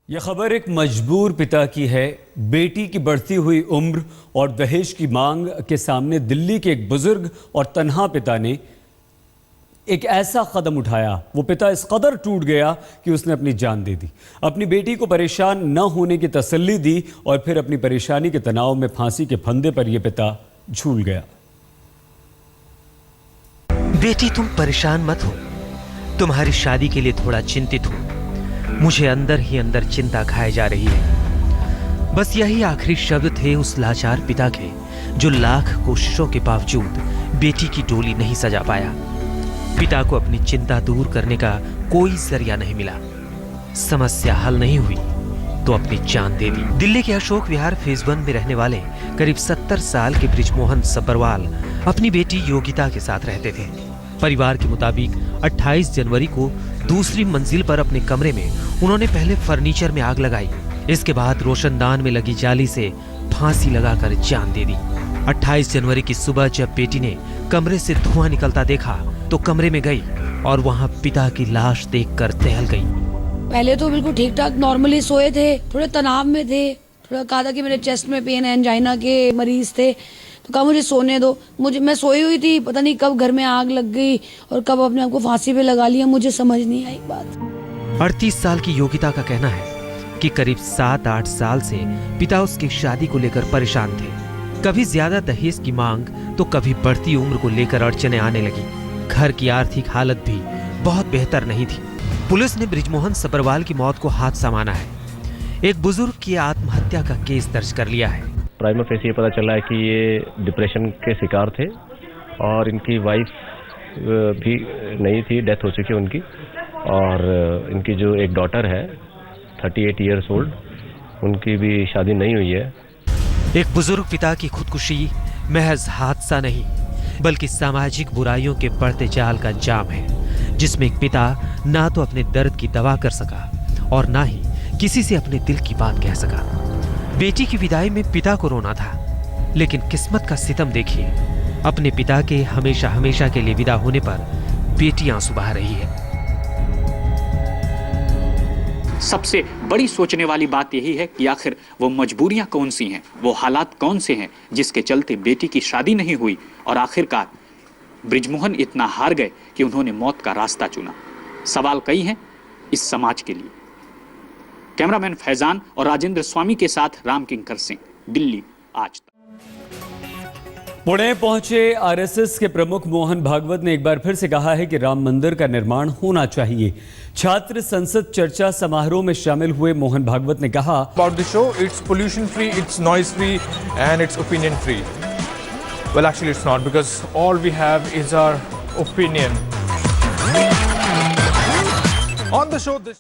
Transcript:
यह खबर एक मजबूर पिता की है। बेटी की बढ़ती हुई उम्र और दहेज की मांग के सामने दिल्ली के एक बुजुर्ग और तन्हा पिता ने एक ऐसा कदम उठाया। वो पिता इस कदर टूट गया कि उसने अपनी जान दे दी। अपनी बेटी को परेशान न होने की तसल्ली दी और फिर अपनी परेशानी के तनाव में फांसी के फंदे पर यह पिता झूल गया। बेटी, तुम परेशान मत हो। तुम्हारी शादी के लिए थोड़ा चिंतित हूं। मुझे अंदर ही अंदर चिंता खाए जा रही है। बस यही आखिरी शब्द थे उस लाचार पिता के, जो लाख कोशिशों के बावजूद बेटी की डोली नहीं सजा पाया। पिता को अपनी चिंता दूर करने का कोई जरिया नहीं मिला। समस्या हल नहीं हुई तो अपनी जान दे दी। दिल्ली के अशोक विहार फेज 1 में रहने वाले करीब 70 साल के बृजमोहन सब्बरवाल अपनी बेटी योगिता के साथ रहते थे। परिवार के मुताबिक 28 जनवरी को दूसरी मंजिल पर अपने कमरे में उन्होंने पहले फर्नीचर में आग लगाई। इसके बाद रोशनदान में लगी जाली से फांसी लगाकर जान दे दी। 28 जनवरी की सुबह जब बेटी ने कमरे से धुआं निकलता देखा तो कमरे में गई और वहां पिता की लाश देखकर दहल गई। पहले तो बिल्कुल ठीक ठाक नॉर्मली सोए थे, थोड़े तनाव में थे। थोड़ा कहा था कि मेरे चेस्ट में पेन है, एंजाइना के मरीज थे, तो कहा मुझे सोने दो। मैं सोई हुई थी, पता नहीं कब घर में आग लग गई और कब अपने आप को फांसी पे लगा लिया, मुझे समझ नहीं आई बात। 38 साल की योगिता का कहना है कि करीब 7-8 साल से पिता उसकी शादी को लेकर परेशान थे। कभी ज्यादा दहेज की मांग तो कभी बढ़ती उम्र को लेकर अड़चने आने लगी। घर की आर्थिक हालत भी बहुत बेहतर नहीं थी। पुलिस ने बृजमोहन सब्बरवाल की मौत को हादसा माना है। एक बुजुर्ग की आत्महत्या का केस दर्ज कर लिया है। प्राइमा फेसी ये पता चला है कि ये डिप्रेशन के शिकार थे और इनकी वाइफ भी नहीं थी, डेथ हो चुकी है उनकी। और इनकी जो एक डॉटर है 38 ईयर्स ओल्ड, उनकी भी शादी नहीं हुई है। एक बुजुर्ग पिता की खुदकुशी महज हादसा नहीं बल्कि सामाजिक बुराइयों के बढ़ते जाल का अंजाम है, जिसमें एक पिता ना तो अपने दर्द की दवा कर सका और ना ही किसी से अपने दिल की बात कह सका। बेटी की विदाई में पिता को रोना था, लेकिन किस्मत का सितम देखिए, अपने पिता के हमेशा हमेशा के लिए विदा होने पर बेटी आंसू बहा रही है। सबसे बड़ी सोचने वाली बात यही है कि आखिर वो मजबूरियां कौन सी हैं, वो हालात कौन से हैं जिसके चलते बेटी की शादी नहीं हुई और आखिरकार बृजमोहन इतना हार गए कि उन्होंने मौत का रास्ता चुना। सवाल कई हैं इस समाज के लिए। कैमरामैन फैजान और राजेंद्र स्वामी के साथ राम किंकर सिंह, दिल्ली आज तक। पुणे पहुंचे आरएसएस के प्रमुख मोहन भागवत ने एक बार फिर से कहा है कि राम मंदिर का निर्माण होना चाहिए। छात्र संसद चर्चा समारोह में शामिल हुए मोहन भागवत ने कहा, About the show, it's pollution free, it's noise free, and it's opinion free. Well, actually, it's not, because all we have is our opinion. On the show, this